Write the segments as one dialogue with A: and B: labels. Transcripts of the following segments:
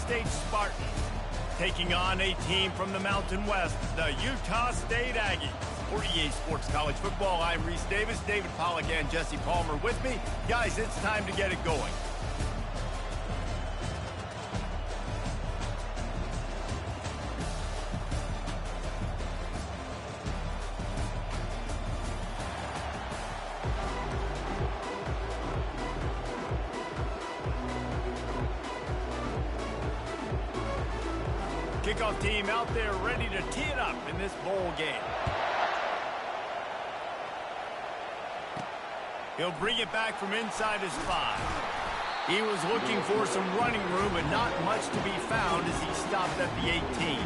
A: State Spartans, taking on a team from the Mountain West, the Utah State Aggies. For EA Sports College Football, I'm Reese Davis, David Pollack, and Jesse Palmer with me. Guys, it's time to get it going. Kickoff team out there ready to tee it up in this bowl game. He'll bring it back from inside his 5. He was looking for some running room, but not much to be found as he stopped at the 18.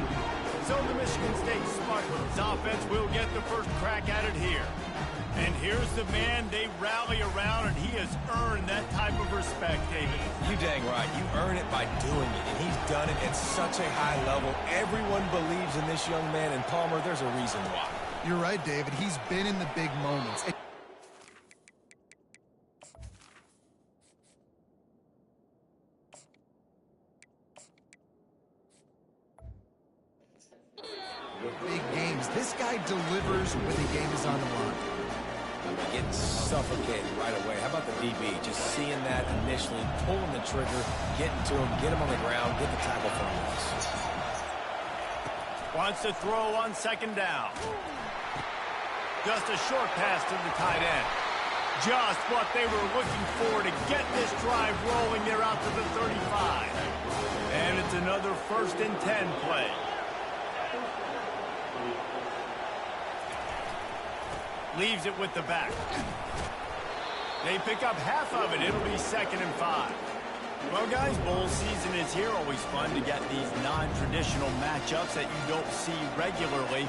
A: So the Michigan State Spartans offense will get the first crack at it here. And here's the man they rally around, and he has earned that type of respect, David.
B: You dang right. You earn it by doing it, and he's done it at such a high level. Everyone believes in this young man, and Palmer, there's a reason why.
C: You're right, David. He's been in the big moments. Big games. This guy delivers when the game is on the line.
B: Getting suffocated right away. How about the DB? Just seeing that initially, pulling the trigger, getting to him, get him on the ground, get the tackle from him.
A: Wants to throw on second down. Just a short pass to the tight end. Just what they were looking for to get this drive rolling. They're out to the 35. And it's another 1st and 10 play. Leaves it with the back. They pick up half of it. It'll be 2nd and 5. Well, guys, bowl season is here. Always fun to get these non-traditional matchups that you don't see regularly.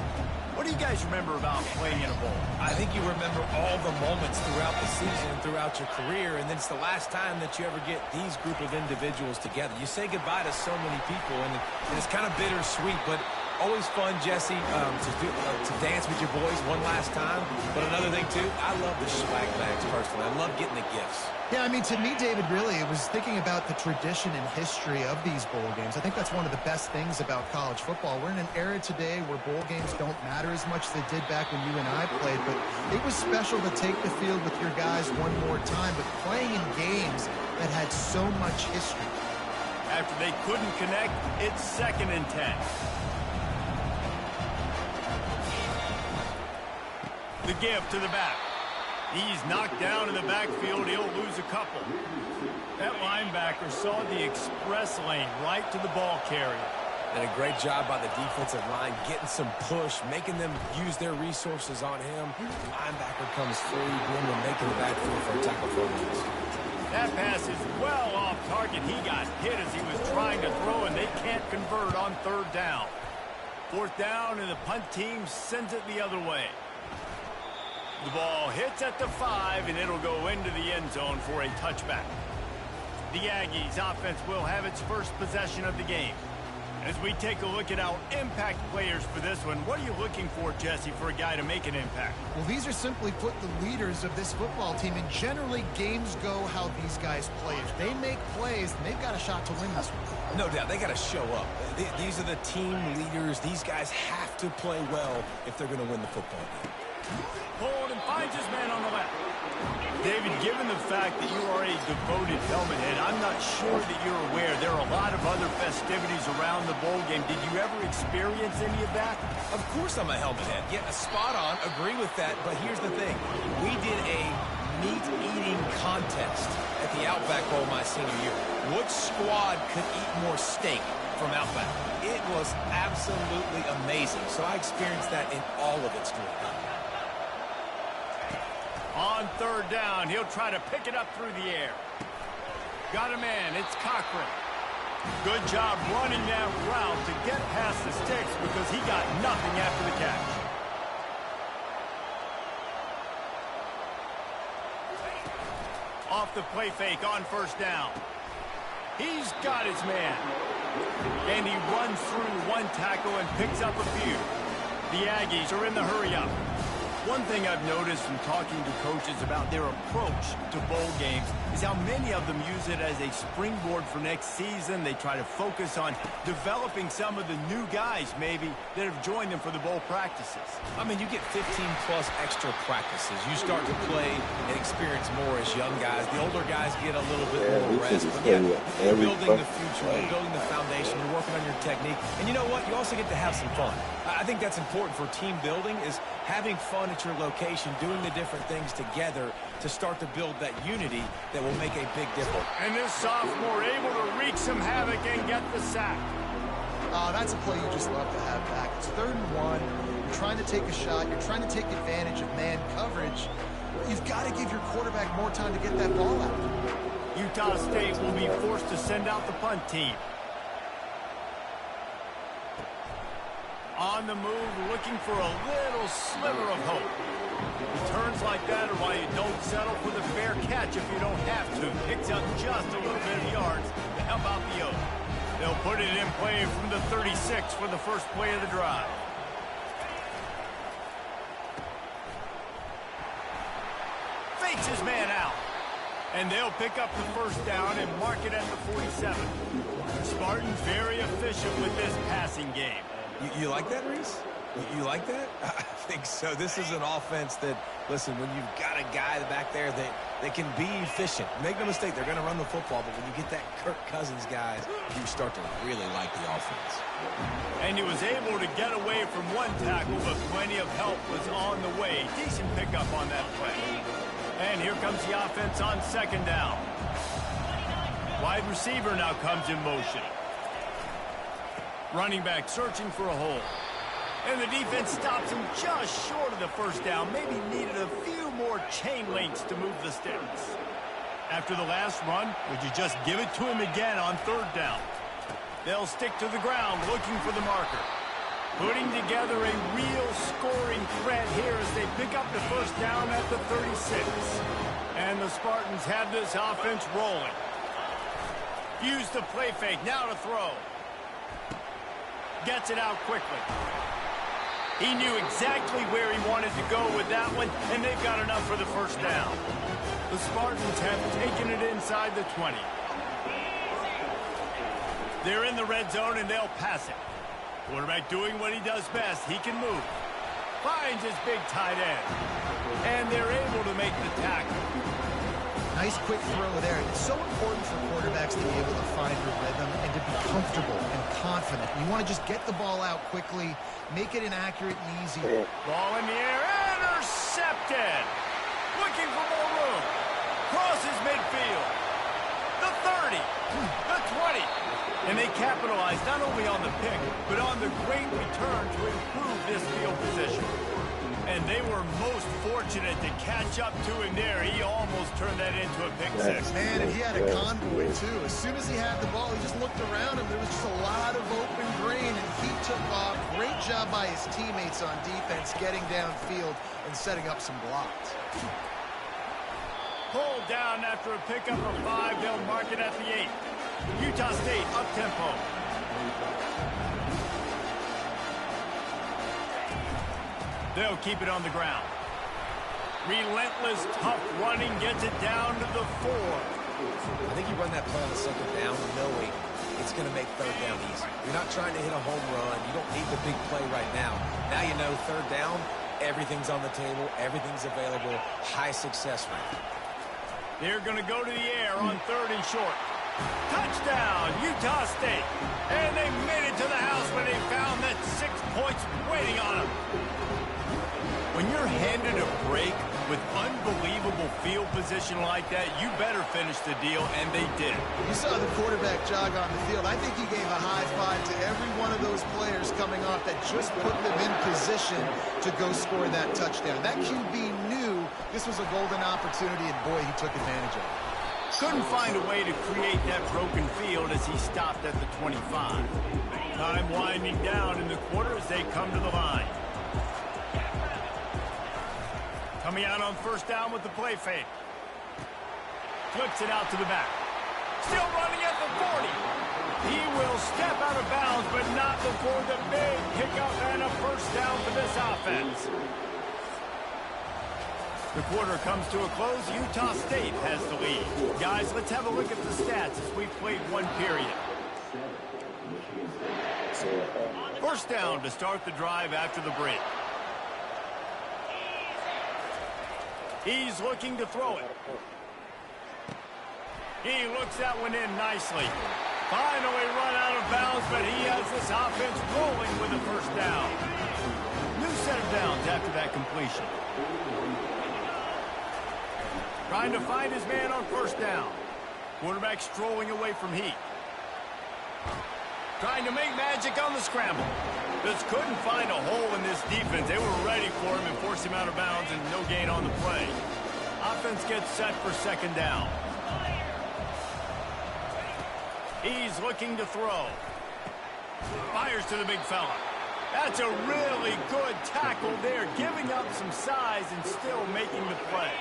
A: What do you guys remember about playing in a bowl?
B: I think you remember all the moments throughout the season and throughout your career, and it's the last time that you ever get these group of individuals together. You say goodbye to so many people, and it's kind of bittersweet, but always fun, Jesse, to dance with your boys one last time. But another thing, too, I love the swag bags, personally. I love getting the gifts.
C: Yeah, I mean, to me, David, really, it was thinking about the tradition and history of these bowl games. I think that's one of the best things about college football. We're in an era today where bowl games don't matter as much as they did back when you and I played, but it was special to take the field with your guys one more time, but playing in games that had so much history.
A: After they couldn't connect, it's 2nd and 10. The give to the back. He's knocked down in the backfield. He'll lose a couple. That linebacker saw the express lane right to the ball carrier.
B: And a great job by the defensive line, getting some push, making them use their resources on him. Linebacker comes free, going to make the backfield for a tackle for him.
A: That pass is well off target. He got hit as he was trying to throw, and they can't convert on 3rd down. 4th down, and the punt team sends it the other way. The ball hits at the 5, and it'll go into the end zone for a touchback. The Aggies offense will have its first possession of the game. As we take a look at our impact players for this one, what are you looking for, Jesse, for a guy to make an impact?
C: Well, these are simply put the leaders of this football team, and generally games go how these guys play. If they make plays, then they've got a shot to win this one.
B: No doubt, they got to show up. These are the team leaders. These guys have to play well if they're going to win the football game.
A: Pulled and finds his man on the left. David, given the fact that you are a devoted helmet head, I'm not sure that you're aware there are a lot of other festivities around the bowl game. Did you ever experience any of that?
B: Of course I'm a helmet head. Yeah, spot on. Agree with that. But here's the thing. We did a meat-eating contest at the Outback Bowl my senior year. Which squad could eat more steak from Outback? It was absolutely amazing. So I experienced that in all of its glory.
A: On 3rd down, he'll try to pick it up through the air. Got a man, it's Cochran. Good job running that route to get past the sticks because he got nothing after the catch. Off the play fake on 1st down. He's got his man. And he runs through one tackle and picks up a few. The Aggies are in the hurry-up. One thing I've noticed from talking to coaches about their approach to bowl games is how many of them use it as a springboard for next season. They try to focus on developing some of the new guys, maybe, that have joined them for the bowl practices.
B: I mean, you get 15-plus extra practices. You start to play and experience more as young guys. The older guys get a little bit more rest. But yeah, you're building the future. You're building the foundation. You're working on your technique. And you know what? You also get to have some fun. I think that's important for team building, is having fun at your location, doing the different things together to start to build that unity that will make a big difference.
A: And this sophomore able to wreak some havoc and get the sack.
C: That's a play you just love to have back. It's 3rd and 1. You're trying to take a shot. You're trying to take advantage of man coverage. You've got to give your quarterback more time to get that ball out.
A: Utah State will be forced to send out the punt team. On the move, looking for a little sliver of hope. Returns like that are why you don't settle for the fair catch if you don't have to. Picks up just a little bit of yards to help out the Oaks. They'll put it in play from the 36 for the first play of the drive. Fakes his man out. And they'll pick up the first down and mark it at the 47. Spartans very efficient with this passing game.
B: You like that, Reese? You like that? I think so. This is an offense that, listen, when you've got a guy back there that can be efficient. Make no mistake, they're going to run the football, but when you get that Kirk Cousins guys, you start to really like the offense.
A: And he was able to get away from one tackle, but plenty of help was on the way. Decent pickup on that play. And here comes the offense on 2nd down. Wide receiver now comes in motion. Running back searching for a hole. And the defense stops him just short of the first down. Maybe needed a few more chain links to move the sticks. After the last run, would you just give it to him again on 3rd down? They'll stick to the ground looking for the marker. Putting together a real scoring threat here as they pick up the first down at the 36. And the Spartans have this offense rolling. Use the play fake, now to throw. Gets it out quickly. He knew exactly where he wanted to go with that one, and they've got enough for the first down. The Spartans have taken it inside the 20. They're in the red zone, and they'll pass it. Quarterback doing what he does best. He can move. Finds his big tight end. And they're able to make the tackle.
C: Nice quick throw there. It's so important for quarterbacks to be able to find their rhythm and to be comfortable and confident. You want to just get the ball out quickly, make it inaccurate and easy.
A: Ball in the air, intercepted. Looking for more room. Crosses midfield. The 30, the 20. And they capitalize not only on the pick, but on the great return to improve this field position. And they were most fortunate to catch up to him there. He almost turned that into a pick six.
C: Man, and he had a convoy, too. As soon as he had the ball, he just looked around him. There was just a lot of open green, and he took off. Great job by his teammates on defense, getting downfield and setting up some blocks.
A: Pulled down after a pickup of 5. They'll mark it at the 8. Utah State up-tempo. They'll keep it on the ground. Relentless, tough running gets it down to the 4.
B: I think you run that play on the 2nd down knowing it's going to make 3rd down easy. You're not trying to hit a home run. You don't need the big play right now. Now you know 3rd down, everything's on the table, everything's available, high success rate.
A: They're going to go to the air on 3rd and short. Touchdown, Utah State. And they made it to the house when they found that 6 points waiting on them. When you're handed a break with unbelievable field position like that, you better finish the deal, and they did.
C: You saw the quarterback jog on the field. I think he gave a high five to every one of those players coming off that just put them in position to go score that touchdown. That QB knew this was a golden opportunity, and boy, he took advantage of it.
A: Couldn't find a way to create that broken field as he stopped at the 25. Time winding down in the quarter as they come to the line. Coming out on 1st down with the play fake. Flips it out to the back. Still running at the 40. He will step out of bounds, but not before the big pickup and a 1st down for this offense. The quarter comes to a close. Utah State has the lead. Guys, let's have a look at the stats as we've played one period. First down to start the drive after the break. He's looking to throw it. He looks that one in nicely. Finally run out of bounds, but he has this offense rolling with a first down. New set of downs after that completion. Trying to find his man on first down. Quarterback strolling away from heat. Trying to make magic on the scramble. Just couldn't find a hole in this defense. They were ready for him and forced him out of bounds, and no gain on the play. Offense gets set for second down. He's looking to throw. Fires to the big fella. That's a really good tackle there, giving up some size and still making the play.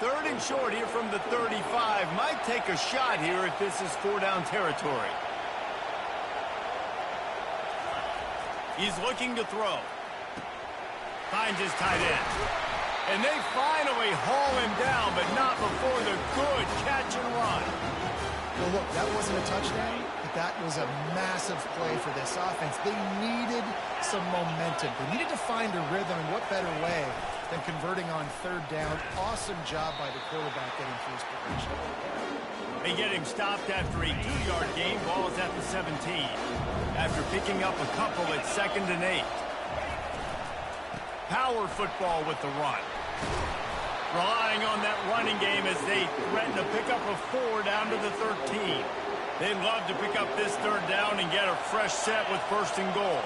A: Third and short here from the 35. Might take a shot here if this is four-down territory. He's looking to throw. Finds his tight end. And they finally haul him down, but not before the good catch and run.
C: Well, look, that wasn't a touchdown, but that was a massive play for this offense. They needed some momentum. They needed to find a rhythm, and what better way than converting on third down. Awesome job by the quarterback getting through his progression.
A: They get him stopped after a 2-yard gain. Ball is at the 17. After picking up a couple at 2nd and 8. Power football with the run. Relying on that running game as they threaten to pick up a 4 down to the 13. They'd love to pick up this third down and get a fresh set with first and goal.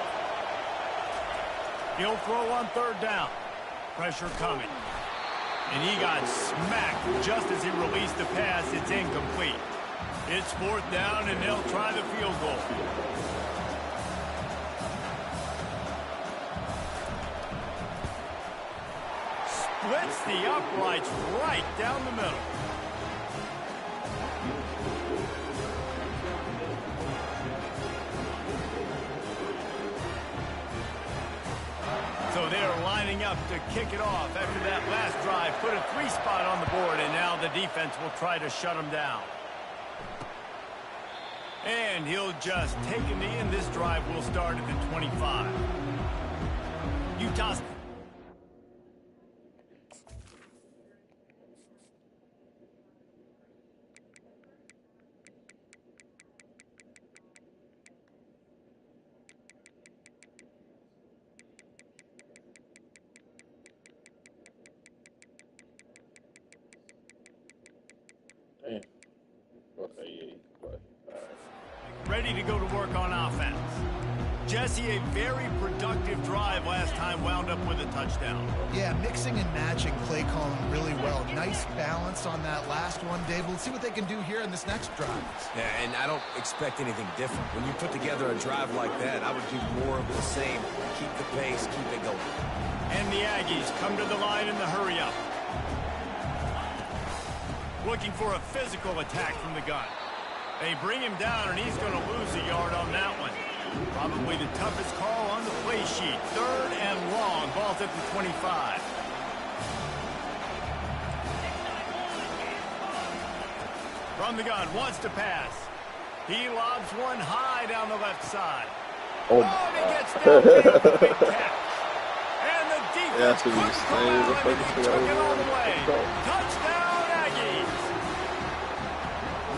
A: He'll throw on third down. Pressure coming. And he got smacked just as he released the pass. It's incomplete. It's fourth down, and they'll try the field goal. Splits the uprights right down the middle. So they're lining up to kick it off after that last drive. Put a 3 spot on the board, and now the defense will try to shut them down. And he'll just take a knee, and this drive will start at the 25. Utah's... ready to go to work on offense. Jesse, a very productive drive last time, wound up with a touchdown.
C: Yeah, mixing and matching play calling really well. Nice balance on that last one, Dave. We'll see what they can do here in this next drive.
B: Yeah, and I don't expect anything different. When you put together a drive like that, I would do more of the same. Keep the pace, keep it going.
A: And the Aggies come to the line in the hurry-up. Looking for a physical attack from the gun. They bring him down, and he's going to lose a yard on that one. Probably the toughest call on the play sheet. Third and long. Ball's at the 25. From the gun, wants to pass. He lobs one high down the left side. Oh, and he gets down with a big catch. And the defense couldn't corral him, and he took it all the way. Touchdown, Aggies.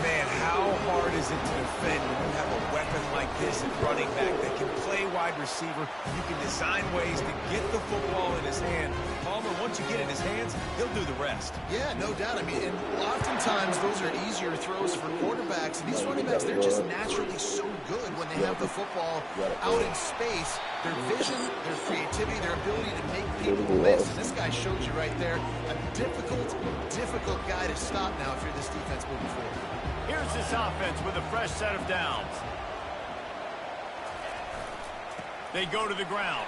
B: Man, how hard is it to defend when you have a weapon like this at running back that can play wide receiver? You can design ways to get the football in his hand. Palmer, once you get it in his hands, he'll do the rest.
C: Yeah, no doubt. I mean, and oftentimes those are easier throws for quarterbacks. And these running backs, they're just naturally so good when they have the football out in space. Their vision, their creativity, their ability to make people miss. And this guy shows you right there a difficult guy to stop now if you're this defense moving forward.
A: Here's this offense with a fresh set of downs. They go to the ground.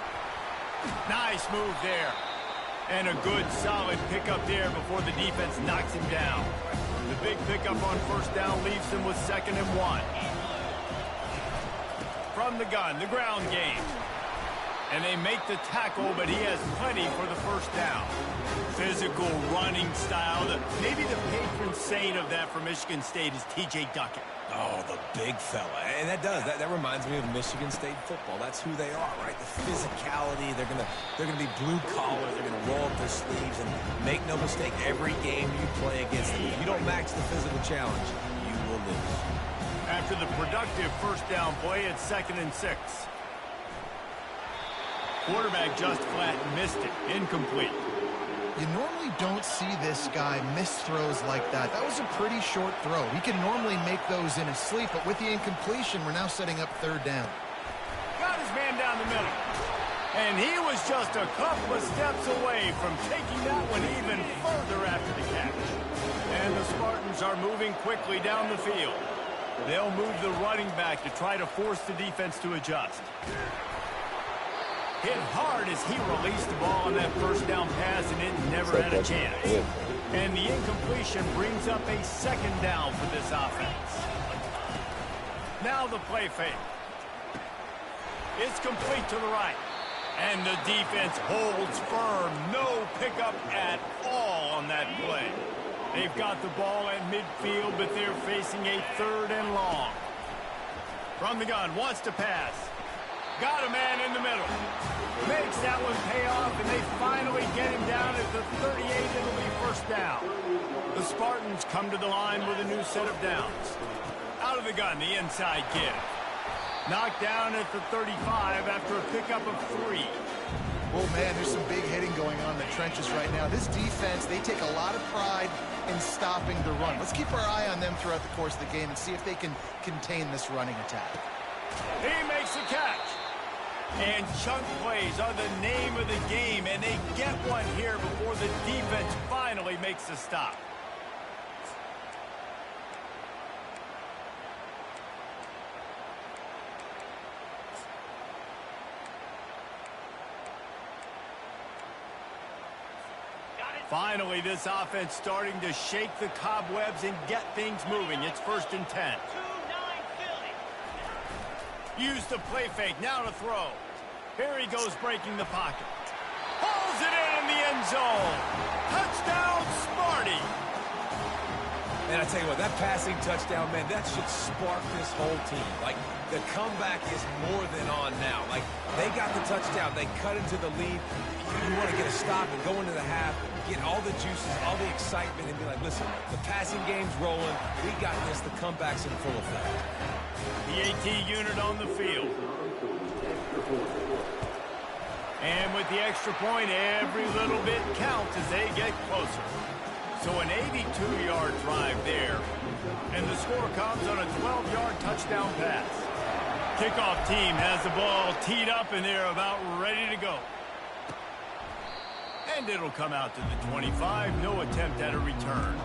A: Nice move there. And a good, solid pickup there before the defense knocks him down. The big pickup on first down leaves them with 2nd and 1. From the gun, the ground game. And they make the tackle, but he has plenty for the first down. Physical running style. Maybe the patron saint of that for Michigan State is T.J. Duckett.
B: Oh, the big fella. And that reminds me of Michigan State football. That's who they are, right? The physicality. They're gonna be blue collar. They're gonna roll up their sleeves, and make no mistake, every game you play against them, if you don't match the physical challenge, you will lose.
A: After the productive first down play, it's 2nd and 6. Quarterback just flat missed it. Incomplete.
C: You normally don't see this guy miss throws like that. That was a pretty short throw. He can normally make those in his sleep, but with the incompletion, we're now setting up 3rd down.
A: Got his man down the middle. And he was just a couple of steps away from taking that one even further after the catch. And the Spartans are moving quickly down the field. They'll move the running back to try to force the defense to adjust. Hit hard as he released the ball on that first down pass, and it never had a chance. And the incompletion brings up a 2nd down for this offense. Now the play fake. It's complete to the right. And the defense holds firm. No pickup at all on that play. They've got the ball at midfield, but they're facing a 3rd and long. From the gun, wants to pass. Got a man in the middle. Makes that one pay off, and they finally get him down at the 38. It'll be first down. The Spartans come to the line with a new set of downs. Out of the gun, the inside kid. Knocked down at the 35 after a pickup of 3.
C: Oh, man, there's some big hitting going on in the trenches right now. This defense, they take a lot of pride in stopping the run. Let's keep our eye on them throughout the course of the game and see if they can contain this running attack.
A: He makes the catch. And chunk plays are the name of the game, and they get one here before the defense finally makes the stop. Finally, this offense starting to shake the cobwebs and get things moving. It's 1st and 10. Use the play fake, now to throw. Here he goes, breaking the pocket. Hauls it in the end zone. Touchdown, Sparty.
B: Man, I tell you what, that passing touchdown, man, that should spark this whole team. Like, the comeback is more than on now. Like, they got the touchdown. They cut into the lead. You want to get a stop and go into the half, get all the juices, all the excitement, and be like, listen, the passing game's rolling. We got this. The comeback's in full effect.
A: The AT unit on the field. And with the extra point, every little bit counts as they get closer. So an 82-yard drive there. And the score comes on a 12-yard touchdown pass. Kickoff team has the ball teed up, and they're about ready to go. And it'll come out to the 25. No attempt at a return.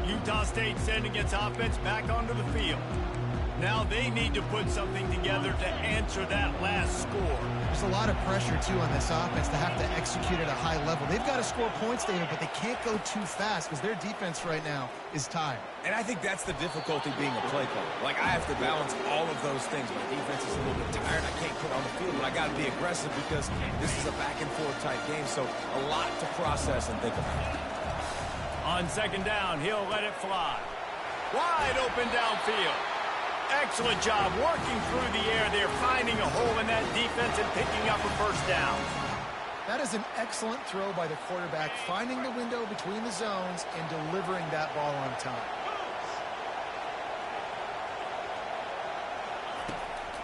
A: Utah State sending its offense back onto the field. Now they need to put something together to answer that last score.
C: There's a lot of pressure, too, on this offense to have to execute at a high level. They've got to score points, David, but they can't go too fast because their defense right now is tired.
B: And I think that's the difficulty being a play caller. Like, I have to balance all of those things. My defense is a little bit tired. I can't put on the field, but I got to be aggressive because this is a back-and-forth type game, so a lot to process and think about.
A: On 2nd down, he'll let it fly. Wide open downfield. Excellent job working through the air there, finding a hole in that defense and picking up a first down.
C: That is an excellent throw by the quarterback, finding the window between the zones and delivering that ball on time.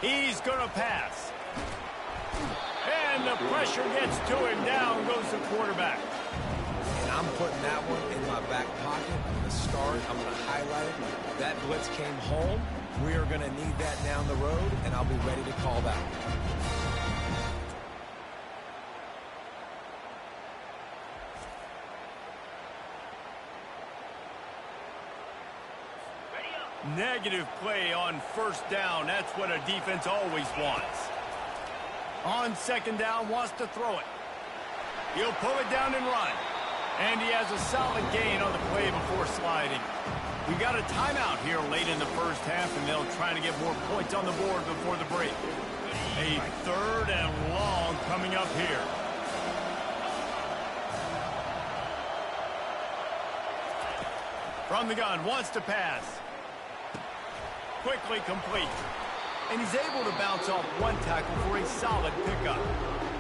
A: He's going to pass. And the pressure gets to him. Down goes the quarterback.
B: And I'm putting that one in my back pocket. I'm going to start. I'm going to highlight it. That blitz came home. We are going to need that down the road, and I'll be ready to call that.
A: Negative play on 1st down. That's what a defense always wants. On 2nd down, wants to throw it. He'll pull it down and run. And he has a solid gain on the play before sliding. We got a timeout here late in the first half, and they'll try to get more points on the board before the break. A 3rd and long coming up here. From the gun, wants to pass. Quickly complete. And he's able to bounce off one tackle for a solid pickup.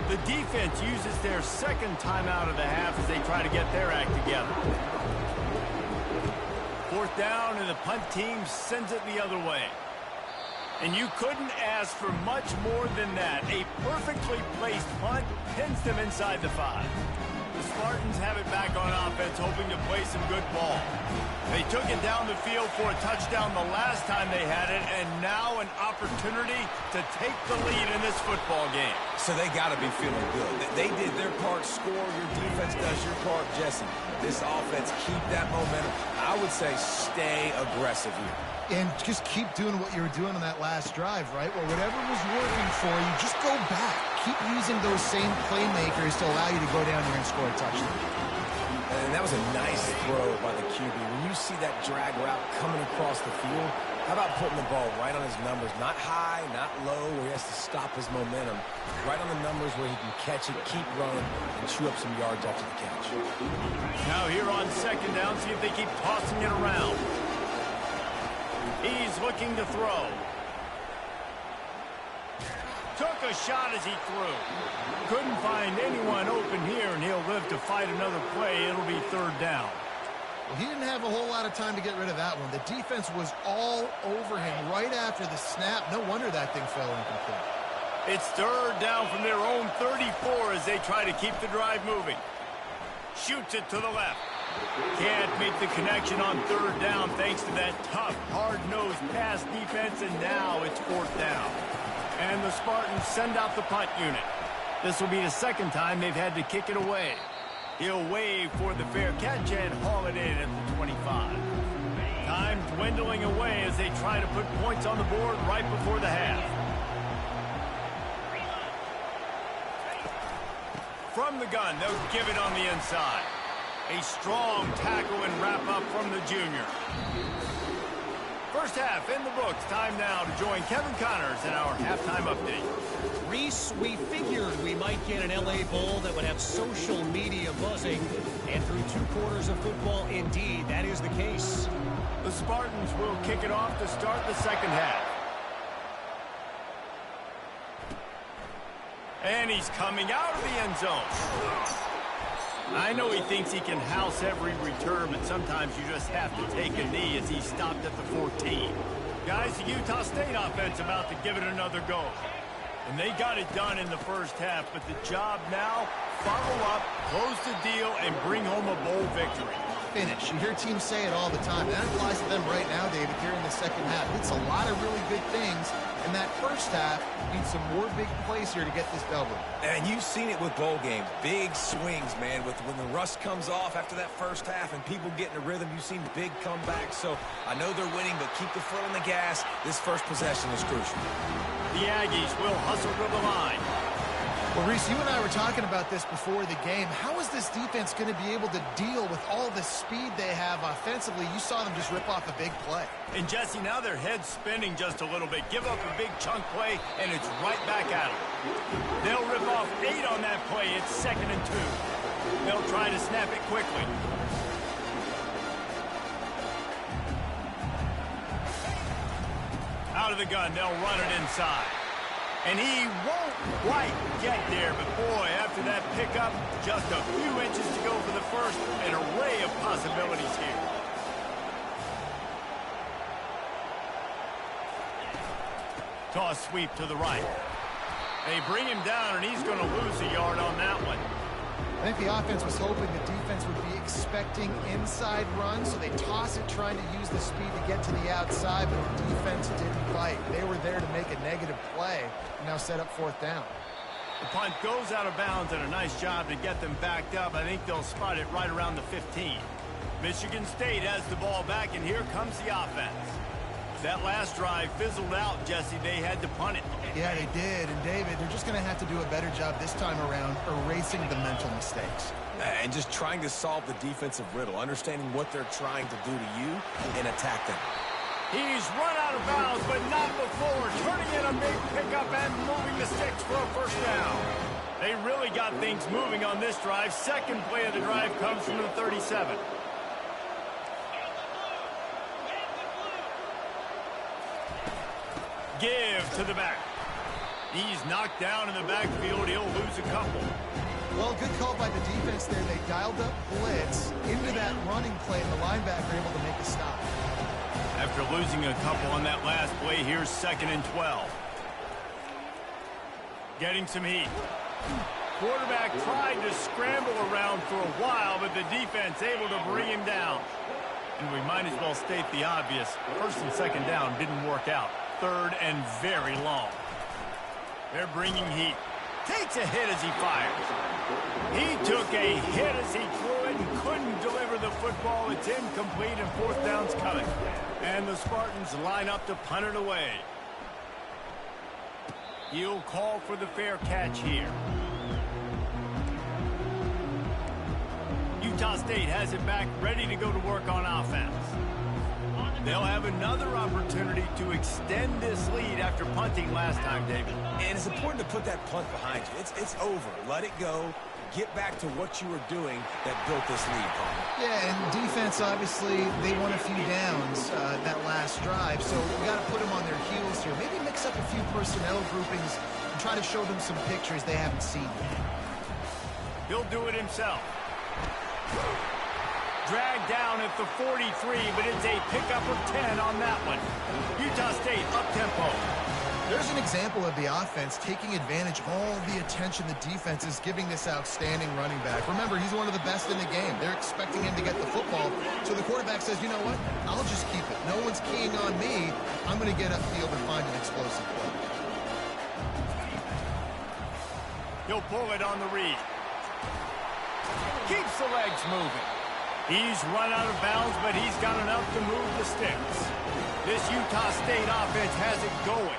A: The defense uses their second timeout of the half as they try to get their act together. 4th down, and the punt team sends it the other way. And you couldn't ask for much more than that. A perfectly placed punt pins them inside the 5. The Spartans have it back on offense, hoping to play some good ball. They took it down the field for a touchdown the last time they had it, and now an opportunity to take the lead in this football game.
B: So they got to be feeling good. They did their part, score. Your defense does your part, Jesse. This offense, keep that momentum. I would say stay aggressive here.
C: And just keep doing what you were doing on that last drive, right? Well, whatever was working for you, just go back. Keep using those same playmakers to allow you to go down here and score a touchdown.
B: And that was a nice throw by the QB. When you see that drag route coming across the field, how about putting the ball right on his numbers? Not high, not low, where he has to stop his momentum. Right on the numbers where he can catch it, keep running, and chew up some yards after the catch.
A: Now here on 2nd down, see if they keep tossing it around. He's looking to throw. Took a shot as he threw. Couldn't find anyone open here, and he'll live to fight another play. It'll be 3rd down.
C: Well, he didn't have a whole lot of time to get rid of that one. The defense was all over him right after the snap. No wonder that thing fell incomplete.
A: It's 3rd down from their own 34 as they try to keep the drive moving. Shoots it to the left. Can't make the connection on 3rd down thanks to that tough, hard-nosed pass defense, and now it's 4th down. And the Spartans send out the punt unit. This will be the 2nd time they've had to kick it away. He'll wave for the fair catch and haul it in at the 25. Time dwindling away as they try to put points on the board right before the half. From the gun, they'll give it on the inside. A strong tackle and wrap-up from the junior. First half in the books. Time now to join Kevin Connors in our halftime update.
D: Reese, we figured we might get an LA Bowl that would have social media buzzing. And through 2 quarters of football, indeed, that is the case.
A: The Spartans will kick it off to start the 2nd half. And he's coming out of the end zone. I know he thinks he can house every return, but sometimes you just have to take a knee as he stopped at the 14. Guys, the Utah State offense about to give it another go. And they got it done in the first half, but the job now, follow up, close the deal, and bring home a bowl victory.
C: Finish. You hear teams say it all the time. That applies to them right now, David, here in the 2nd half. It's a lot of really good things. And that first half needs some more big plays here to get this W.
B: And you've seen it with bowl games. Big swings, man. When the rust comes off after that first half and people get in a rhythm, you've seen big comebacks. So I know they're winning, but keep the foot on the gas. This first possession is crucial.
A: The Aggies will hustle to the line.
C: Well, Reese, you and I were talking about this before the game. How is this defense going to be able to deal with all the speed they have offensively? You saw them just rip off a big play.
A: And, Jesse, now their head's spinning just a little bit. Give up a big chunk play, and it's right back at them. They'll rip off 8 on that play. It's 2nd and 2. They'll try to snap it quickly. Out of the gun, they'll run it inside. And he won't quite get there, but boy, after that pickup, just a few inches to go for the first. An array of possibilities here. Toss sweep to the right. They bring him down, and he's going to lose a yard on that one.
C: I think the offense was hoping the defense would be expecting inside runs, so they toss it trying to use the speed to get to the outside, but the defense didn't bite. They were there to make a negative play and now set up 4th down.
A: The punt goes out of bounds, and a nice job to get them backed up. I think they'll spot it right around the 15. Michigan State has the ball back, and here comes the offense. That last drive fizzled out, Jesse. They had to punt it.
C: Yeah, they did. And, David, they're just going to have to do a better job this time around erasing the mental mistakes.
B: And just trying to solve the defensive riddle, understanding what they're trying to do to you and attack them.
A: He's run out of bounds, but not before. Turning in a big pickup and moving the sticks for a first down. They really got things moving on this drive. Second play of the drive comes from the 37. Give to the back. He's knocked down in the backfield. He'll lose a couple.
C: Well, good call by the defense there. They dialed up blitz into that running play, and the linebacker able to make a stop.
A: After losing a couple on that last play, here's 2nd and 12. Getting some heat. Quarterback tried to scramble around for a while, but the defense able to bring him down. And we might as well state the obvious. 1st and 2nd down didn't work out. 3rd and very long. They're bringing heat. Takes a hit as he fires. He took a hit as he threw it and couldn't deliver the football. It's incomplete and 4th down's coming. And the Spartans line up to punt it away. He'll call for the fair catch here. Utah State has it back, ready to go to work on offense. They'll have another opportunity to extend this lead after punting last time, David.
B: And it's important to put that punt behind you. It's over. Let it go. Get back to what you were doing that built this lead, Paul.
C: Yeah, and defense, obviously, they won a few downs that last drive, so we got to put them on their heels here. Maybe mix up a few personnel groupings and try to show them some pictures they haven't seen yet.
A: He'll do it himself. Dragged down at the 43, but it's a pickup of 10 on that one. Utah State up-tempo.
C: There's an example of the offense taking advantage of all the attention the defense is giving this outstanding running back. Remember, he's one of the best in the game. They're expecting him to get the football, so the quarterback says, you know what, I'll just keep it. No one's keying on me. I'm going to get upfield and find an explosive play.
A: He'll pull it on the read. Keeps the legs moving. He's run out of bounds, but he's got enough to move the sticks. This Utah State offense has it going.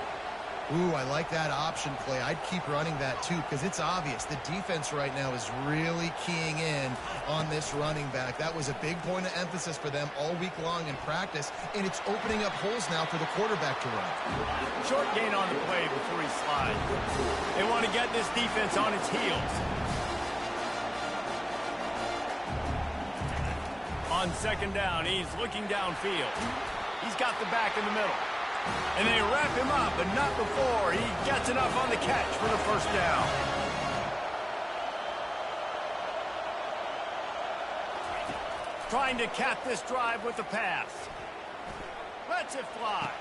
C: Ooh, I like that option play. I'd keep running that, too, because it's obvious. The defense right now is really keying in on this running back. That was a big point of emphasis for them all week long in practice, and it's opening up holes now for the quarterback to run.
A: Short gain on the play before he slides. They want to get this defense on its heels. On 2nd down, he's looking downfield. He's got the back in the middle. And they wrap him up, but not before he gets enough on the catch for the first down. Trying to cap this drive with the pass. Lets it fly.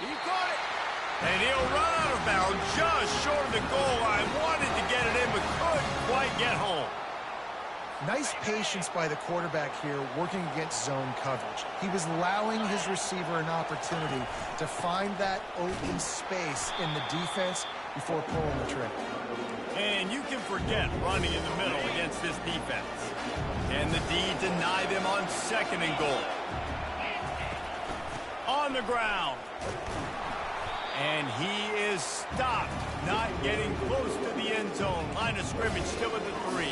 A: He caught it. And he'll run out of bounds just short of the goal line. Wanted to get it in, but couldn't quite get home.
C: Nice patience by the quarterback here working against zone coverage. He was allowing his receiver an opportunity to find that open space in the defense before pulling the trigger.
A: And you can forget running in the middle against this defense. And the D deny them on 2nd and goal. On the ground. And he is stopped, not getting close to the end zone. Line of scrimmage still at the 3.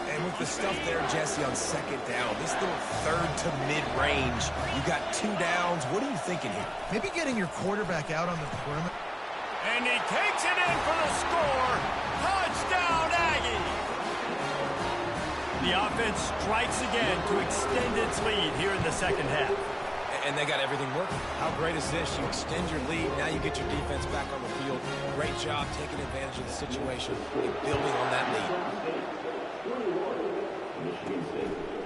B: And with the stuff there, Jesse, on 2nd down, this little 3rd to mid-range, you got 2 downs. What are you thinking here?
C: Maybe getting your quarterback out on the perimeter.
A: And he takes it in for the score. Touchdown, Aggie! The offense strikes again to extend its lead here in the 2nd half.
B: And they got everything working. How great is this? You extend your lead. Now you get your defense back on the field. Great job taking advantage of the situation and building on that lead.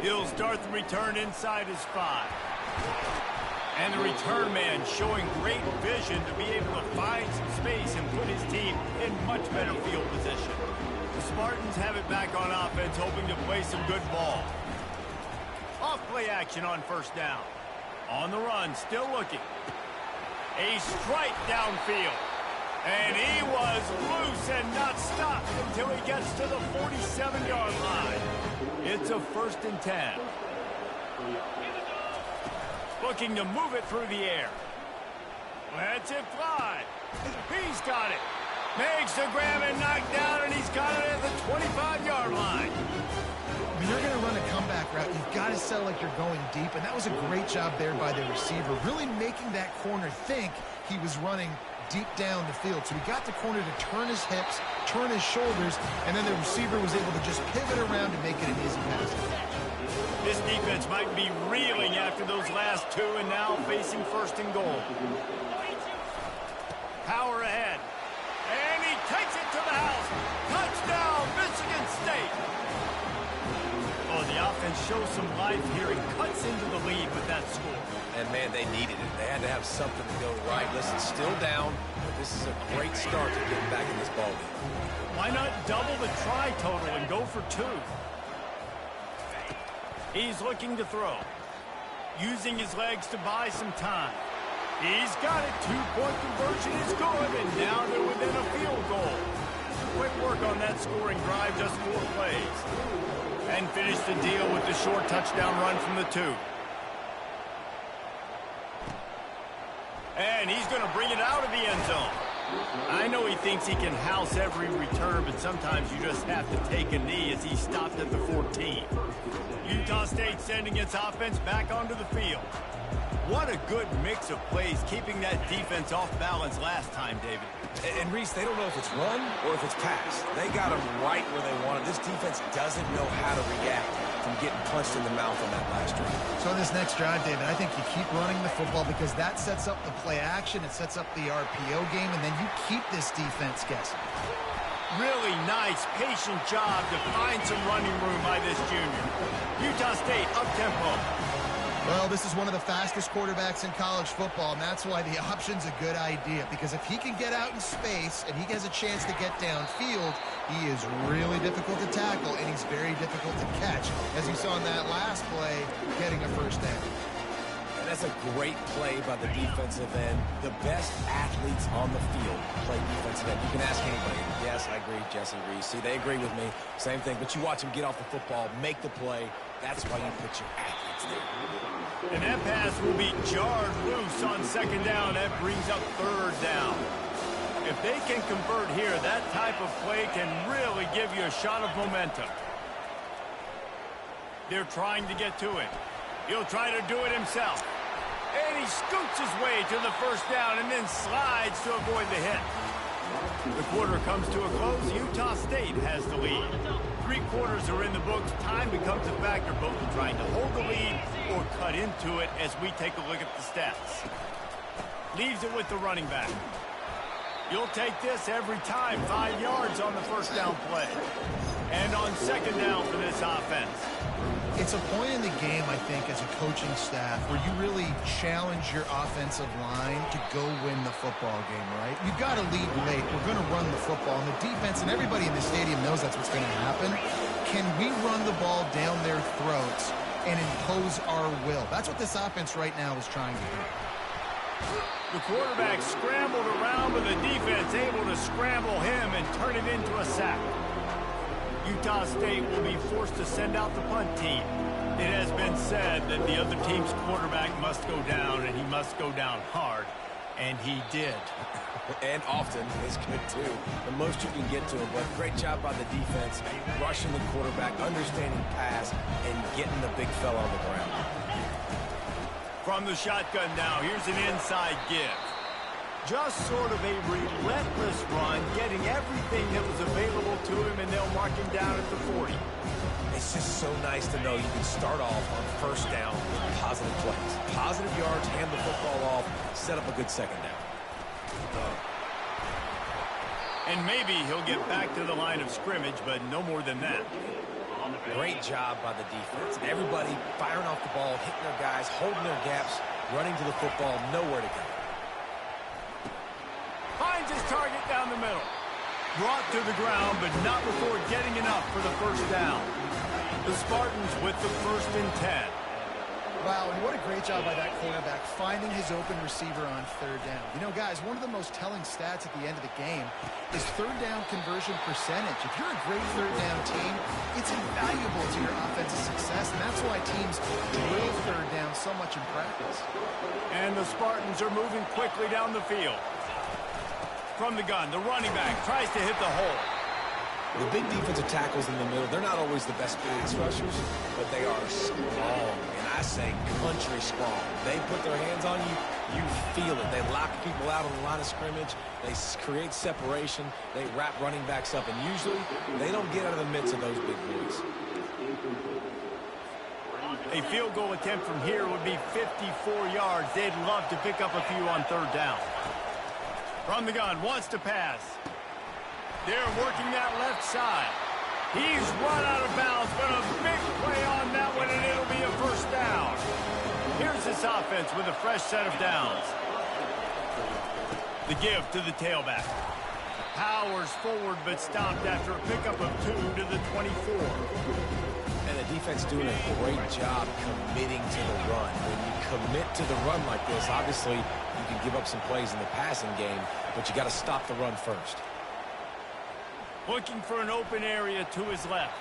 A: He'll start the return inside his 5. And the return man showing great vision to be able to find some space and put his team in much better field position. The Spartans have it back on offense, hoping to play some good ball. Off play action on 1st down. On the run, still looking. A strike downfield. And he was loose and not stopped until he gets to the 47-yard line. It's a 1st and 10. Looking to move it through the air. Lets it fly. He's got it. Makes the grab and knock down, and he's got it at the 25-yard line.
C: When you're going to run a comeback route, you've got to sell like you're going deep, and that was a great job there by the receiver, really making that corner think he was running deep down the field. So he got the corner to turn his hips, turn his shoulders, and then the receiver was able to just pivot around and make it an easy pass.
A: This defense might be reeling after those last two and now facing first and goal. Power ahead. And he takes it to the house. Touchdown, Michigan State. Oh, the offense shows some life here and cuts into the lead with that score.
B: And, man, they needed it. They had to have something to go right. Listen, still down, but this is a great start to getting back in this ballgame.
A: Why not double the try total and go for two? He's looking to throw. Using his legs to buy some time. He's got it. Two-point conversion is good, and now they're within a field goal. Quick work on that scoring drive, just 4 plays. And finish the deal with the short touchdown run from the 2. And he's going to bring it out of the end zone. I know he thinks he can house every return, but sometimes you just have to take a knee as he stopped at the 14. Utah State sending its offense back onto the field. What a good mix of plays, keeping that defense off balance last time, David.
B: And Reese, they don't know if it's run or if it's pass. They got them right where they want it. This defense doesn't know how to react from getting punched in the mouth on that last drive.
C: So in this next drive, David, I think you keep running the football because that sets up the play action, it sets up the RPO game, and then you keep this defense guessing.
A: Really nice, patient job to find some running room by this junior. Utah State up-tempo.
C: Well, this is one of the fastest quarterbacks in college football, and that's why the option's a good idea. Because if he can get out in space and he has a chance to get downfield, he is really difficult to tackle, and he's very difficult to catch. As you saw in that last play, getting a first down.
B: And that's a great play by the defensive end. The best athletes on the field play defensive end. You can ask anybody. Yes, I agree, Jesse Reese. See, they agree with me. Same thing. But you watch him get off the football, make the play. That's why you put your athletes there.
A: And that pass will be jarred loose on second down. That brings up third down. If they can convert here, that type of play can really give you a shot of momentum. They're trying to get to it. He'll try to do it himself. And he scoots his way to the first down and then slides to avoid the hit. The quarter comes to a close. Utah State has the lead. 3 quarters are in the books. Time becomes a factor, both in trying to hold the lead or cut into it as we take a look at the stats. Leaves it with the running back. You'll take this every time. 5 yards on the first down play. And on second down for this offense.
C: It's a point in the game, I think, as a coaching staff where you really challenge your offensive line to go win the football game, right? You've got to lead late. We're going to run the football. And the defense and everybody in the stadium knows that's what's going to happen. Can we run the ball down their throats and impose our will? That's what this offense right now is trying to do.
A: The quarterback scrambled around, but the defense able to scramble him and turn it into a sack. Utah State will be forced to send out the punt team. It has been said that the other team's quarterback must go down, and he must go down hard, and he did.
B: And often is good, too. The most you can get to him, but great job by the defense, rushing the quarterback, understanding pass, and getting the big fella on the ground.
A: From the shotgun now, here's an inside give. Just sort of a relentless run, getting everything that was available to him, and they'll mark him down at the 40.
B: It's just so nice to know you can start off on first down with positive plays. Positive yards, hand the football off, set up a good second down.
A: And maybe he'll get back to the line of scrimmage, but no more than that.
B: Great job by the defense. Everybody firing off the ball, hitting their guys, holding their gaps, running to the football, nowhere to go.
A: Finds his target down the middle. Brought to the ground, but not before getting enough for the first down. The Spartans with the 1st and 10.
C: Wow, and what a great job by that quarterback, finding his open receiver on third down. You know, guys, one of the most telling stats at the end of the game is third down conversion percentage. If you're a great third down team, it's invaluable to your offensive success, and that's why teams drill third down so much in practice.
A: And the Spartans are moving quickly down the field. From the gun, the running back tries to hit the hole.
B: The big defensive tackles in the middle, they're not always the best pass rushers, but they are strong, and I say country strong. They put their hands on you, you feel it. They lock people out on the line of scrimmage. They create separation. They wrap running backs up, and usually they don't get out of the midst of those big boys.
A: A field goal attempt from here would be 54 yards. They'd love to pick up a few on third down. From the gun, wants to pass. They're working that left side. He's run out of bounds, but a big play on that one, and it'll be a first down. Here's this offense with a fresh set of downs. The give to the tailback. Powers forward, but stopped after a pickup of 2 to the 24.
B: And the defense doing a great job committing to the run. When you commit to the run like this, obviously you can give up some plays in the passing game, but you got to stop the run first.
A: Looking for an open area to his left.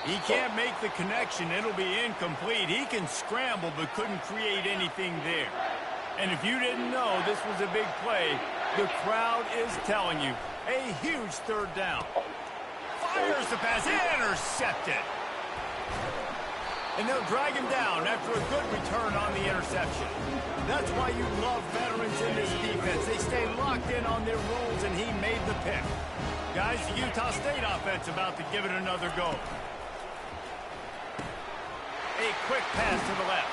A: He can't make the connection. It'll be incomplete. He can scramble, but couldn't create anything there. And if you didn't know this was a big play, the crowd is telling you. A huge third down. Fires the pass. Intercepted. And they'll drag him down after a good return on the interception. That's why you love veterans in this defense. They stay locked in on their roles, and he made the pick. Guys, the Utah State offense about to give it another go. A quick pass to the left.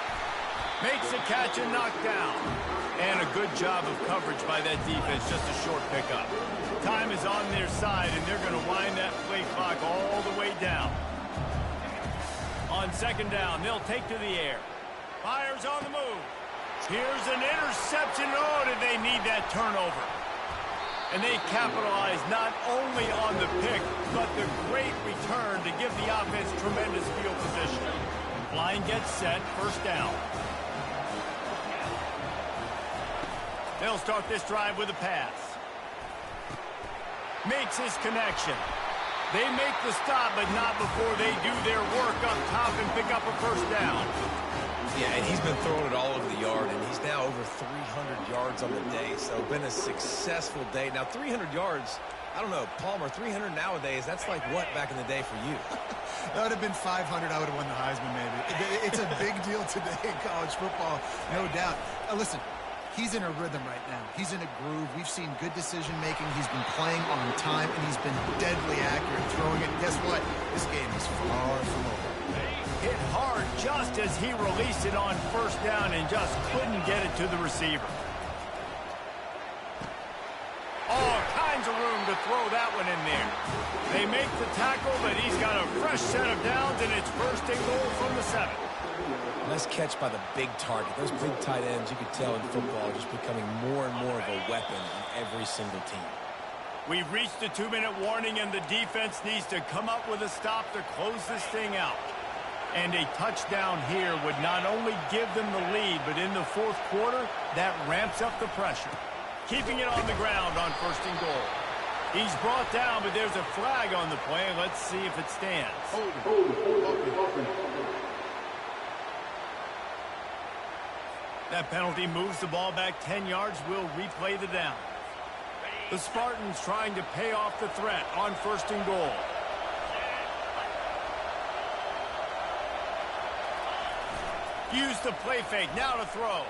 A: Makes a catch and knocked down. And a good job of coverage by that defense. Just a short pickup. Time is on their side, and they're going to wind that play clock all the way down. On second down, they'll take to the air. Fires on the move. Here's an interception. Oh, did they need that turnover? And they capitalize not only on the pick, but the great return to give the offense tremendous field position. Line gets set, first down. They'll start this drive with a pass. Makes his connection. They make the stop, but not before they do their work up top and pick up a first down.
B: Yeah, and he's been throwing it all over the yard, and he's now over 300 yards on the day, so been a successful day. Now, 300 yards, I don't know, Palmer, 300 nowadays, that's like what back in the day for you?
C: That would have been 500. I would have won the Heisman, maybe. It's a big deal today in college football, no doubt. Listen, he's in a rhythm right now. He's in a groove. We've seen good decision-making. He's been playing on time, and he's been deadly accurate throwing it. And guess what? This game is far from over.
A: Hit hard just as he released it on first down and just couldn't get it to the receiver. All kinds of room to throw that one in there. They make the tackle, but he's got a fresh set of downs, and it's first and goal from the 7.
B: Nice catch by the big target. Those big tight ends, you could tell in football, are just becoming more and more of a weapon on every single team.
A: We've reached the 2-minute warning, and the defense needs to come up with a stop to close this thing out. And a touchdown here would not only give them the lead, but in the fourth quarter, that ramps up the pressure. Keeping it on the ground on first and goal. He's brought down, but there's a flag on the play. Let's see if it stands. That penalty moves the ball back 10 yards. We'll replay the down. The Spartans trying to pay off the threat on first and goal. Use the play fake, now to throw.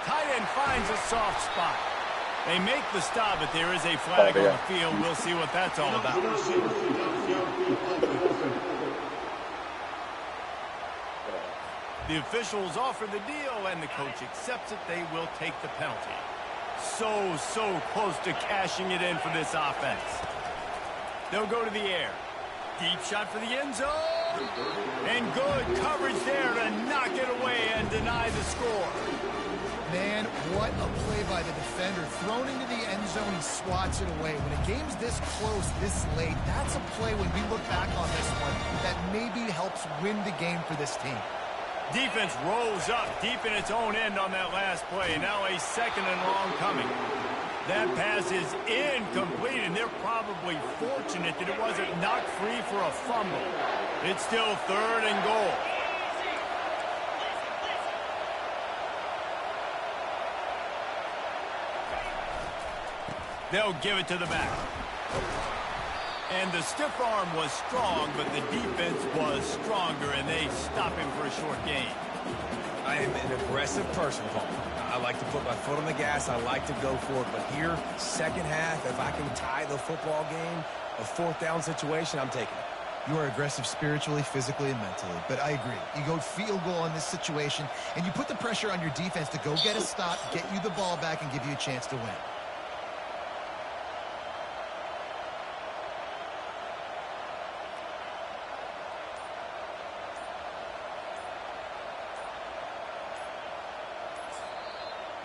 A: Tight end finds a soft spot. They make the stop, but there is a flag on the field. We'll see what that's all about. The officials offer the deal, and the coach accepts it. They will take the penalty. So close to cashing it in for this offense. They'll go to the air. Deep shot for the end zone. And good coverage there to knock it away and deny the score.
C: Man, what a play by the defender. Thrown into the end zone, he swats it away. When a game's this close, this late, that's a play when we look back on this one that maybe helps win the game for this team.
A: Defense rolls up deep in its own end on that last play. Now a second and long coming. That pass is incomplete, and they're probably fortunate that it wasn't knocked free for a fumble. It's still 3rd and goal. They'll give it to the back. And the stiff arm was strong, but the defense was stronger, and they stop him for a short gain.
B: I am an aggressive person, Paul. I like to put my foot on the gas. I like to go for it. But here, second half, if I can tie the football game, a 4th down situation, I'm taking it.
C: You are aggressive spiritually, physically, and mentally. But I agree. You go field goal in this situation, and you put the pressure on your defense to go get a stop, get you the ball back, and give you a chance to win.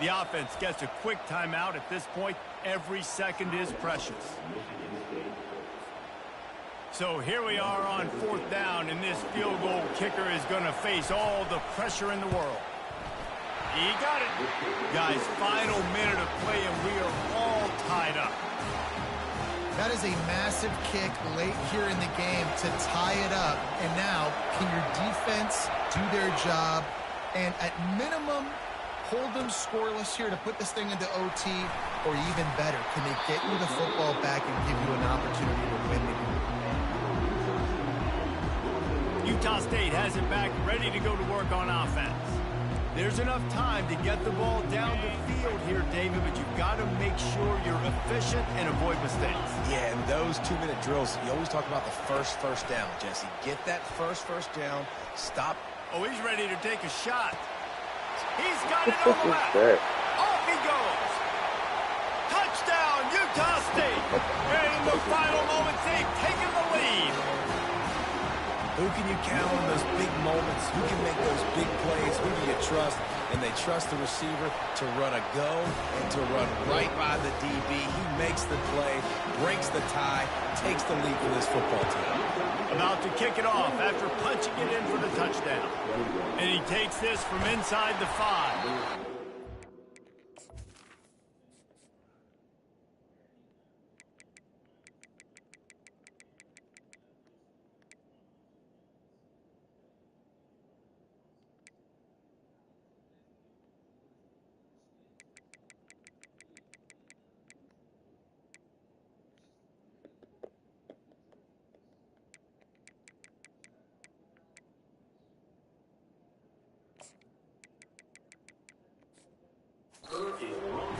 A: The offense gets a quick timeout. At this point, every second is precious. So here we are on 4th down, and this field goal kicker is going to face all the pressure in the world. He got it. Guys, final minute of play, and we are all tied up.
C: That is a massive kick late here in the game to tie it up. And now, can your defense do their job and at minimum hold them scoreless here to put this thing into OT, or even better, can they get you the football back and give you an opportunity to win the game?
A: Utah State has it back, ready to go to work on offense. There's enough time to get the ball down the field here, David, but you've got to make sure you're efficient and avoid mistakes.
B: Yeah, and those 2-minute drills, you always talk about the first down, Jesse. Get that first down, stop.
A: Oh, he's ready to take a shot. He's got it on the left. Off he goes. Touchdown, Utah State. And in the final moments, they've taken the lead.
B: Who can you count on those big moments? Who can make those big plays? Who do you trust? And they trust the receiver to run a go and to run right by the DB. He makes the play, breaks the tie, takes the lead for this football team.
A: About to kick it off after punching it in for the touchdown. And he takes this from inside the 5.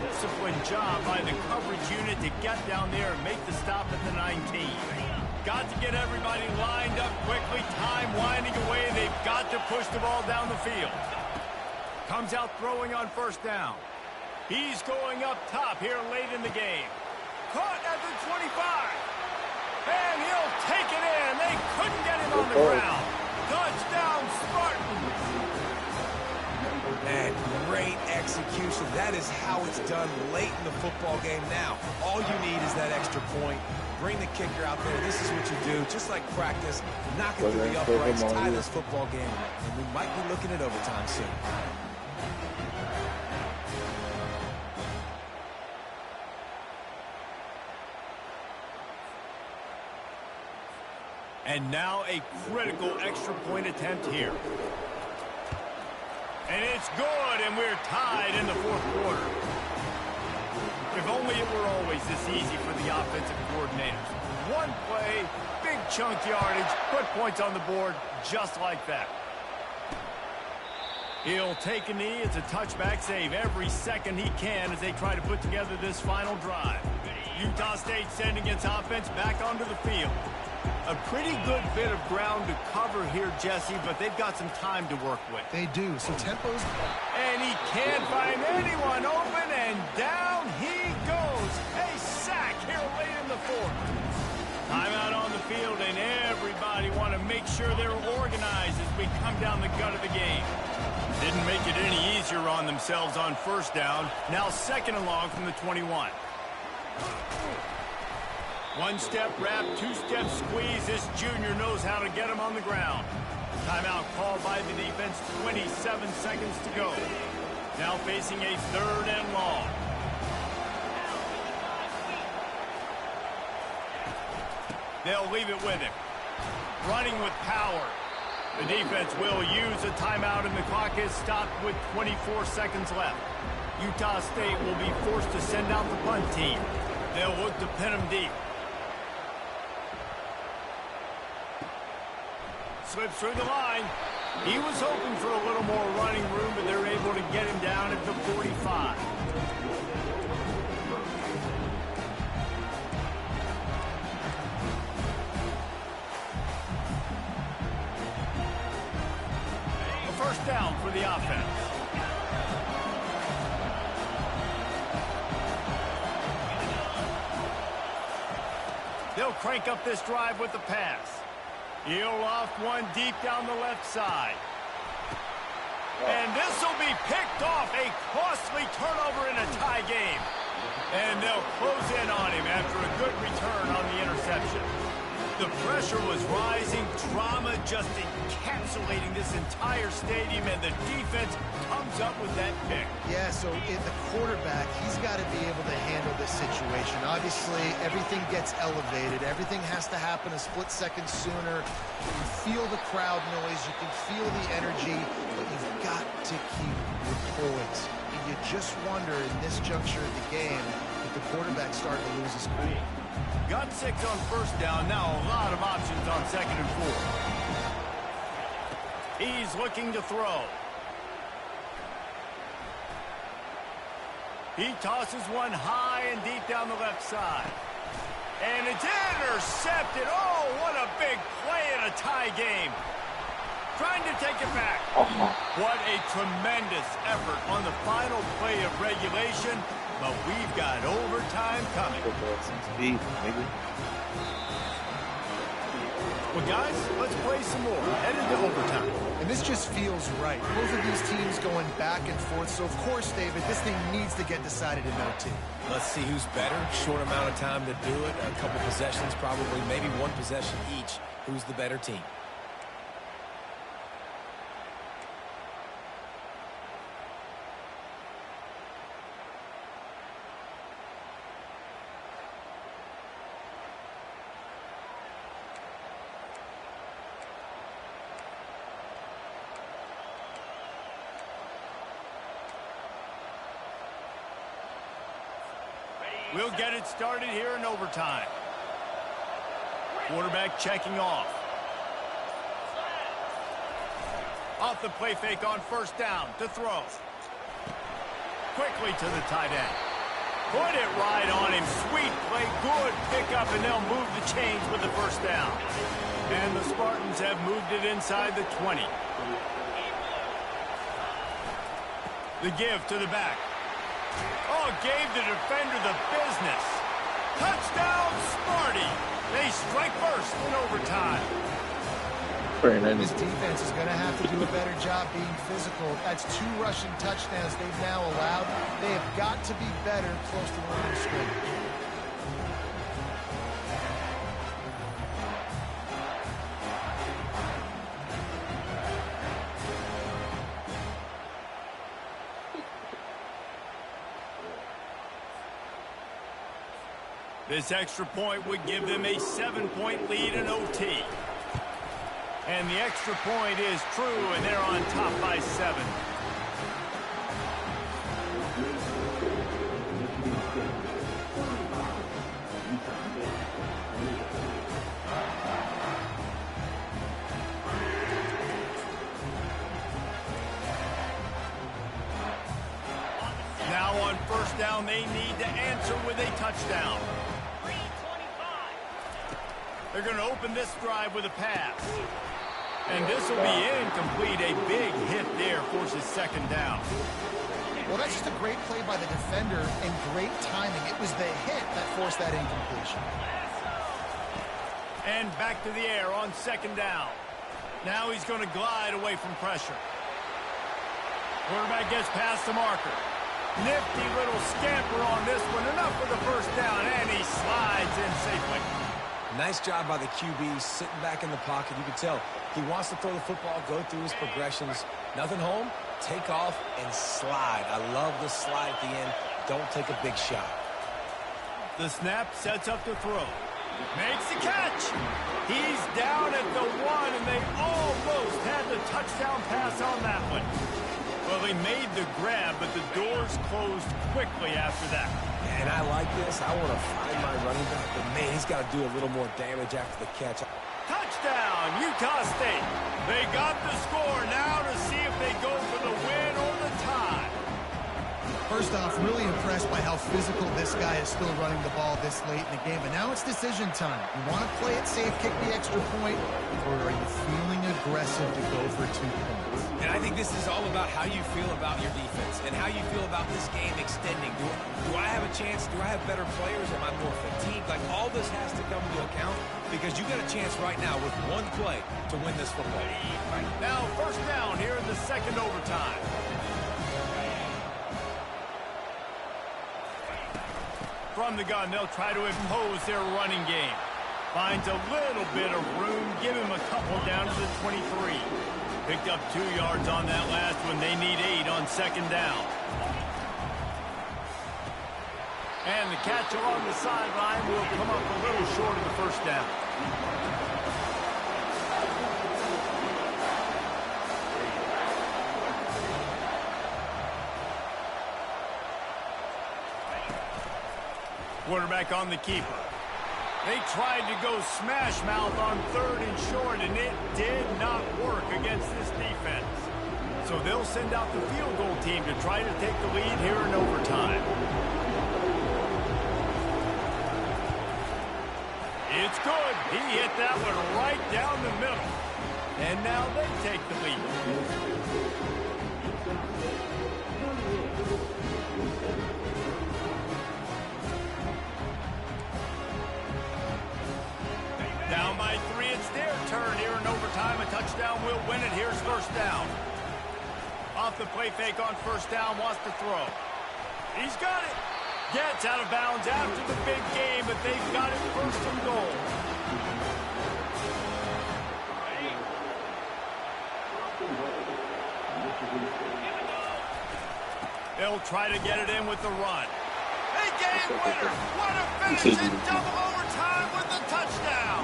A: Disciplined job by the coverage unit to get down there and make the stop at the 19. Got to get everybody lined up quickly. Time winding away. They've got to push the ball down the field. Comes out throwing on 1st down. He's going up top here late in the game. Caught at the 25. And he'll take it in. They couldn't get him on the ground. Touchdown, Spartans.
B: And great execution. That is how it's done late in the football game now. All you need is that extra point. Bring the kicker out there. This is what you do. Just like practice, knock it through the uprights, tie this football game, and we might be looking at overtime soon.
A: And now a critical extra point attempt here. And it's good, and we're tied in the 4th quarter. If only it were always this easy for the offensive coordinators. One play, big chunk yardage, put points on the board just like that. He'll take a knee. It's a touchback save every second he can as they try to put together this final drive. Utah State sending its offense back onto the field. A pretty good bit of ground to cover here, Jesse, but they've got some time to work with.
C: They do, so tempo's...
A: And he can't find anyone open, and down he goes. A sack here late in the 4th. Timeout on the field, and everybody want to make sure they're organized as we come down the gut of the game. Didn't make it any easier on themselves on 1st down. Now 2nd and long from the 21. One-step wrap, two-step squeeze. This junior knows how to get him on the ground. Timeout called by the defense, 27 seconds to go. Now facing a 3rd and long. They'll leave it with him. Running with power. The defense will use a timeout, and the clock is stopped with 24 seconds left. Utah State will be forced to send out the punt team. They'll look to pin him deep. Slips through the line. He was hoping for a little more running room, but they're able to get him down at the 45. A first down for the offense. They'll crank up this drive with the pass. He'll loft one deep down the left side. And this will be picked off. A costly turnover in a tie game. And they'll close in on him after a good return on the interception. The pressure was rising. Drama just encapsulating this entire stadium, and the defense comes up with that pick.
C: Yeah, so in the quarterback, he's got to be able to handle this situation. Obviously, everything gets elevated. Everything has to happen a split second sooner. You can feel the crowd noise. You can feel the energy, but you've got to keep your poise. And you just wonder in this juncture of the game if the quarterback's starting to lose his cool.
A: Got 6 on first down. Now a lot of options on 2nd and 4. He's looking to throw. He tosses one high and deep down the left side. And it's intercepted. Oh, what a big play in a tie game. Trying to take it back. What a tremendous effort on the final play of regulation. But we've got overtime coming. Well, guys, let's play some more. Headed to overtime.
C: And this just feels right. Both of these teams going back and forth. So, of course, David, this thing needs to get decided in OT.
B: Let's see who's better. Short amount of time to do it. A couple possessions, probably maybe one possession each. Who's the better team?
A: We'll get it started here in overtime. Quarterback checking off. Off the play fake on first down to throw. Quickly to the tight end. Put it right on him. Sweet play. Good pickup, and they'll move the chains with the first down. And the Spartans have moved it inside the 20. The give to the back. Oh, gave the defender the business. Touchdown, Sparty. They strike first in overtime.
C: This defense is going to have to do a better job being physical. That's 2 rushing touchdowns they've now allowed. They have got to be better close to the line of scrimmage.
A: This extra point would give them a 7-point lead in OT. And the extra point is true, and they're on top by 7. Now on first down, they need to answer with a touchdown. They're going to open this drive with a pass. And this will be incomplete. A big hit there forces 2nd down.
C: Well, that's just a great play by the defender and great timing. It was the hit that forced that incompletion.
A: And back to the air on 2nd down. Now he's going to glide away from pressure. Quarterback gets past the marker. Nifty little scamper on this one. Enough for the first down, and he slides in safely.
B: Nice job by the QB, sitting back in the pocket. You can tell he wants to throw the football, go through his progressions. Nothing home, take off, and slide. I love the slide at the end. Don't take a big shot.
A: The snap sets up the throw. Makes the catch. He's down at the 1, and they almost had the touchdown pass on that one. Well, they made the grab, but the doors closed quickly after that.
B: And I like this. I want to find my running back, but man, he's got to do a little more damage after the catch.
A: Touchdown, Utah State. They got the score. Now to see if they go for the win or the tie.
C: First off, really impressed by how physical this guy is still running the ball this late in the game. But now it's decision time. You want to play it safe, kick the extra point, or are you feeling aggressive to go for 2 points?
B: And I think this is all about how you feel about your defense and how you feel about this game extending. Do I have a chance? Do I have better players? Am I more fatigued? Like, all this has to come into account because you got a chance right now with 1 play to win this football.
A: Now, first down here in the second overtime. From the gun, they'll try to impose their running game. Finds a little bit of room. Give him a couple down to the 23. Picked up 2 yards on that last one. They need 8 on second down. And the catch along the sideline will come up a little short of the first down. Quarterback on the keeper. They tried to go smash mouth on 3rd and short, and it did not work against this defense. So they'll send out the field goal team to try to take the lead here in overtime. It's good. He hit that one right down the middle. And now they take the lead. Down by 3, it's their turn here in overtime. A touchdown will win it. Here's first down. Off the play fake on first down, wants to throw. He's got it. Gets out of bounds after the big game, but they've got it first and goal. They'll try to get it in with the run. A game winner. What a finish in double overtime with the touchdown.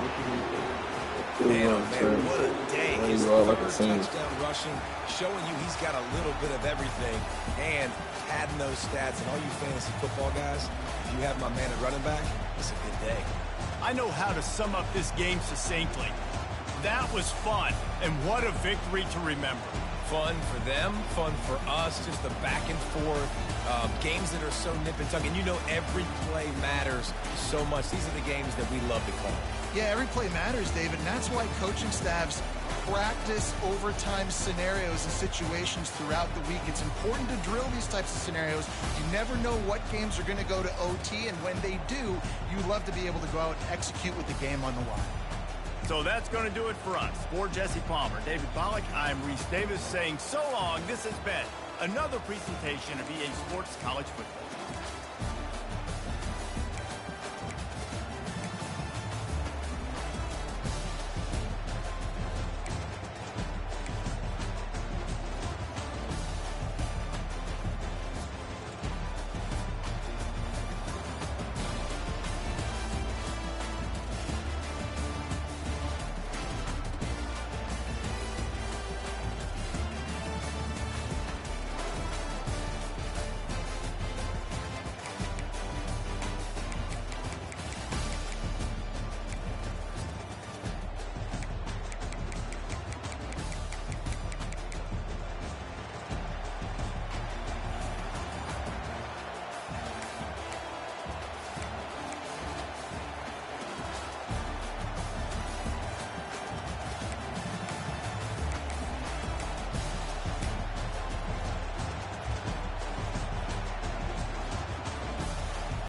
B: Man, oh man, what a day. His third touchdown rushing, showing you he's got a little bit of everything. And adding those stats, and all you fantasy football guys, if you have my man at running back, it's a good day.
A: I know how to sum up this game succinctly. That was fun, and what a victory to remember.
B: Fun for them, fun for us, just the back and forth, games that are so nip and tuck, and you know every play matters so much. These are the games that we love to call.
C: Yeah, every play matters, David, and that's why coaching staffs practice overtime scenarios and situations throughout the week. It's important to drill these types of scenarios. You never know what games are going to go to OT, and when they do, you love to be able to go out and execute with the game on the line.
A: So that's going to do it for us. For Jesse Palmer, David Pollack, I'm Reese Davis saying so long. This has been another presentation of EA Sports College Football.